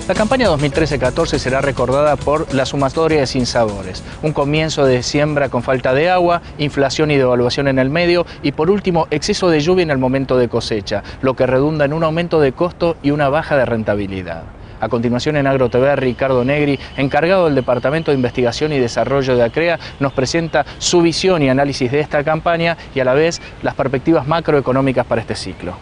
La campaña 2013-14 será recordada por la sumatoria de sinsabores, un comienzo de siembra con falta de agua, inflación y devaluación en el medio y por último exceso de lluvia en el momento de cosecha, lo que redunda en un aumento de costo y una baja de rentabilidad. A continuación en AgroTV, Ricardo Negri, encargado del Departamento de Investigación y Desarrollo de ACREA, nos presenta su visión y análisis de esta campaña y a la vez las perspectivas macroeconómicas para este ciclo.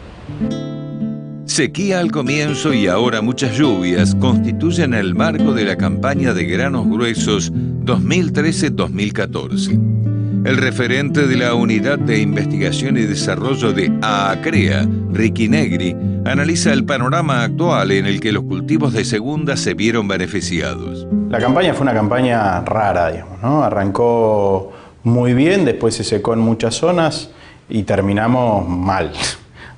Sequía al comienzo y ahora muchas lluvias constituyen el marco de la campaña de granos gruesos 2013-2014. El referente de la Unidad de Investigación y Desarrollo de ACREA, Ricky Negri, analiza el panorama actual en el que los cultivos de segunda se vieron beneficiados. La campaña fue una campaña rara, digamos, ¿no? Arrancó muy bien, después se secó en muchas zonas y terminamos mal.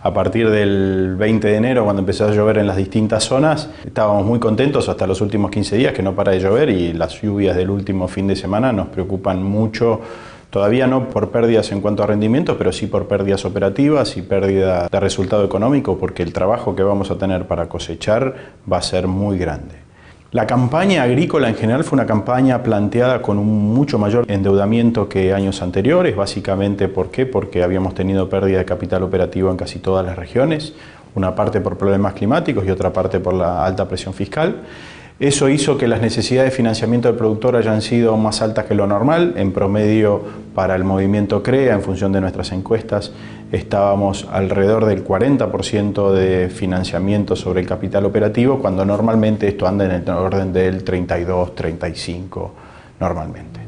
A partir del 20 de enero, cuando empezó a llover en las distintas zonas, estábamos muy contentos hasta los últimos 15 días que no para de llover y las lluvias del último fin de semana nos preocupan mucho, todavía no por pérdidas en cuanto a rendimientos, pero sí por pérdidas operativas y pérdida de resultado económico, porque el trabajo que vamos a tener para cosechar va a ser muy grande. La campaña agrícola en general fue una campaña planteada con un mucho mayor endeudamiento que años anteriores, básicamente ¿por qué? Porque habíamos tenido pérdida de capital operativo en casi todas las regiones, una parte por problemas climáticos y otra parte por la alta presión fiscal. Eso hizo que las necesidades de financiamiento del productor hayan sido más altas que lo normal. En promedio, para el movimiento CREA, en función de nuestras encuestas, estábamos alrededor del 40% de financiamiento sobre el capital operativo, cuando normalmente esto anda en el orden del 32-35% normalmente.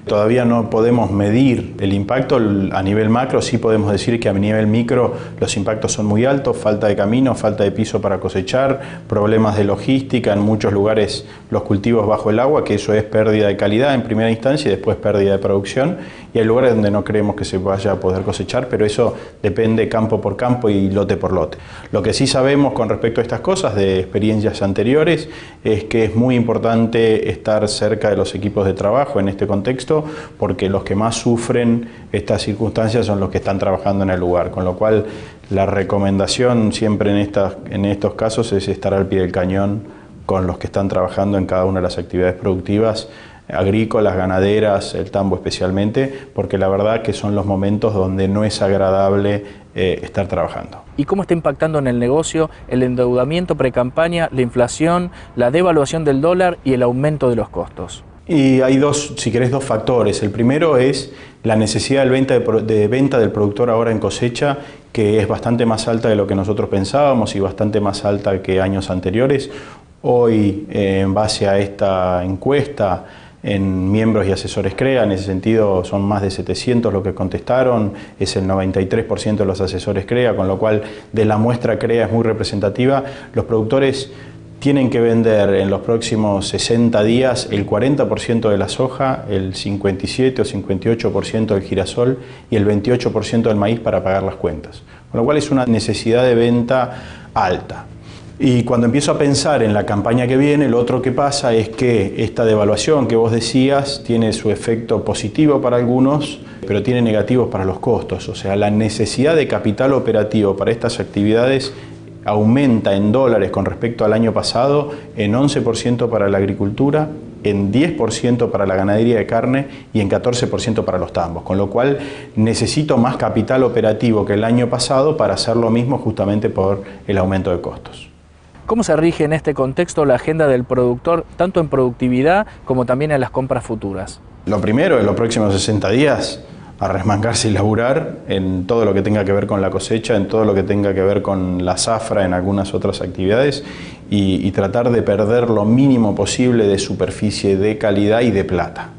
Todavía no podemos medir el impacto a nivel macro, sí podemos decir que a nivel micro los impactos son muy altos, falta de camino, falta de piso para cosechar, problemas de logística, en muchos lugares los cultivos bajo el agua, que eso es pérdida de calidad en primera instancia y después pérdida de producción, y hay lugares donde no creemos que se vaya a poder cosechar, pero eso depende campo por campo y lote por lote. Lo que sí sabemos con respecto a estas cosas de experiencias anteriores es que es muy importante estar cerca de los equipos de trabajo en este contexto, porque los que más sufren estas circunstancias son los que están trabajando en el lugar, con lo cual la recomendación siempre en estos casos es estar al pie del cañón con los que están trabajando en cada una de las actividades productivas, agrícolas, ganaderas, el tambo especialmente, porque la verdad que son los momentos donde no es agradable estar trabajando. ¿Y cómo está impactando en el negocio el endeudamiento pre-campaña, la inflación, la devaluación del dólar y el aumento de los costos? Y hay si querés, dos factores. El primero es la necesidad de venta del productor ahora en cosecha, que es bastante más alta de lo que nosotros pensábamos y bastante más alta que años anteriores. Hoy, en base a esta encuesta, en miembros y asesores CREA, en ese sentido son más de 700 los que contestaron, es el 93% de los asesores CREA, con lo cual de la muestra CREA es muy representativa. Los productores tienen que vender en los próximos 60 días el 40% de la soja, el 57 o 58% del girasol y el 28% del maíz para pagar las cuentas. Con lo cual es una necesidad de venta alta. Y cuando empiezo a pensar en la campaña que viene, lo otro que pasa es que esta devaluación que vos decías tiene su efecto positivo para algunos, pero tiene negativos para los costos. O sea, la necesidad de capital operativo para estas actividades aumenta en dólares con respecto al año pasado en 11% para la agricultura, en 10% para la ganadería de carne y en 14% para los tambos, con lo cual necesito más capital operativo que el año pasado para hacer lo mismo justamente por el aumento de costos. ¿Cómo se rige en este contexto la agenda del productor, tanto en productividad como también en las compras futuras? Lo primero, en los próximos 60 días, a remangarse y laburar en todo lo que tenga que ver con la cosecha, en todo lo que tenga que ver con la zafra, en algunas otras actividades y tratar de perder lo mínimo posible de superficie, de calidad y de plata.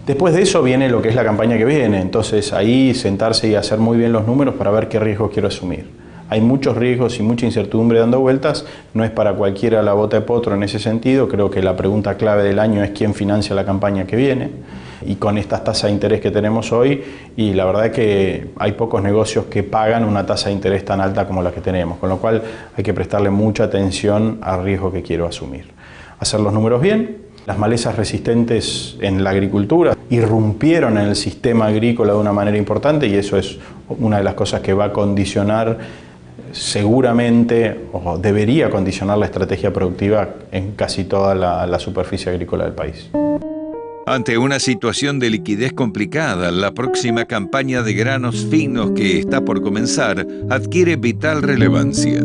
Después de eso viene lo que es la campaña que viene, entonces ahí sentarse y hacer muy bien los números para ver qué riesgos quiero asumir. Hay muchos riesgos y mucha incertidumbre dando vueltas, no es para cualquiera la bota de potro en ese sentido, creo que la pregunta clave del año es quién financia la campaña que viene. Y con estas tasas de interés que tenemos hoy, y la verdad es que hay pocos negocios que pagan una tasa de interés tan alta como la que tenemos, con lo cual hay que prestarle mucha atención al riesgo que quiero asumir. Hacer los números bien, las malezas resistentes en la agricultura irrumpieron en el sistema agrícola de una manera importante y eso es una de las cosas que va a condicionar seguramente o debería condicionar la estrategia productiva en casi toda la superficie agrícola del país. Ante una situación de liquidez complicada, la próxima campaña de granos finos que está por comenzar adquiere vital relevancia.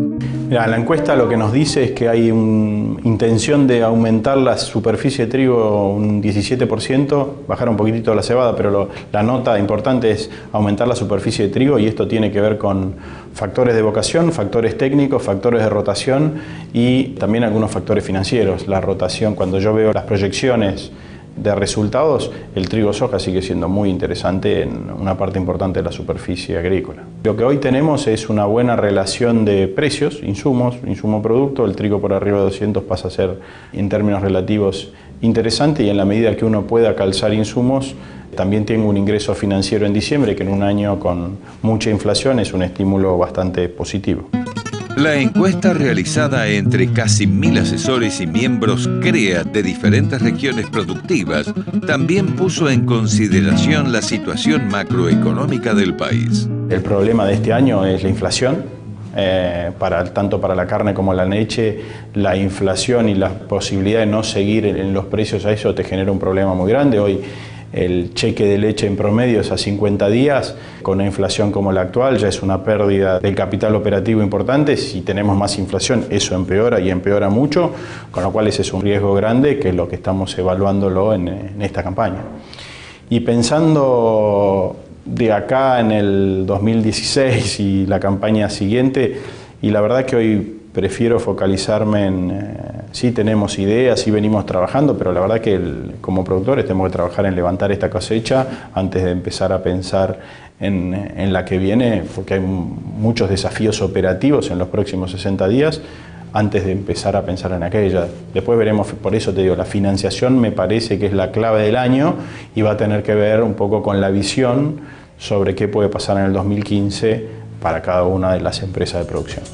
Mira, la encuesta lo que nos dice es que hay una intención de aumentar la superficie de trigo un 17%, bajar un poquitito la cebada, pero la nota importante es aumentar la superficie de trigo, y esto tiene que ver con factores de vocación, factores técnicos, factores de rotación y también algunos factores financieros. La rotación, cuando yo veo las proyecciones de resultados, el trigo soja sigue siendo muy interesante en una parte importante de la superficie agrícola. Lo que hoy tenemos es una buena relación de precios, insumos, insumo-producto. El trigo por arriba de 200 pasa a ser, en términos relativos, interesante, y en la medida que uno pueda calzar insumos, también tengo un ingreso financiero en diciembre, que en un año con mucha inflación es un estímulo bastante positivo. La encuesta realizada entre casi 1.000 asesores y miembros CREA de diferentes regiones productivas también puso en consideración la situación macroeconómica del país. El problema de este año es la inflación. Tanto para la carne como la leche, la inflación y la posibilidad de no seguir en los precios a eso te genera un problema muy grande. Hoy el cheque de leche en promedio es a 50 días, con una inflación como la actual ya es una pérdida del capital operativo importante. Si tenemos más inflación, eso empeora, y empeora mucho, con lo cual ese es un riesgo grande, que es lo que estamos evaluándolo en esta campaña. Y pensando de acá en el 2016 y la campaña siguiente, y la verdad que hoy prefiero focalizarme en, sí tenemos ideas, sí venimos trabajando, pero la verdad que como productores tenemos que trabajar en levantar esta cosecha antes de empezar a pensar en la que viene, porque hay muchos desafíos operativos en los próximos 60 días, antes de empezar a pensar en aquella. Después veremos, por eso te digo, la financiación me parece que es la clave del año, y va a tener que ver un poco con la visión sobre qué puede pasar en el 2015 para cada una de las empresas de producción.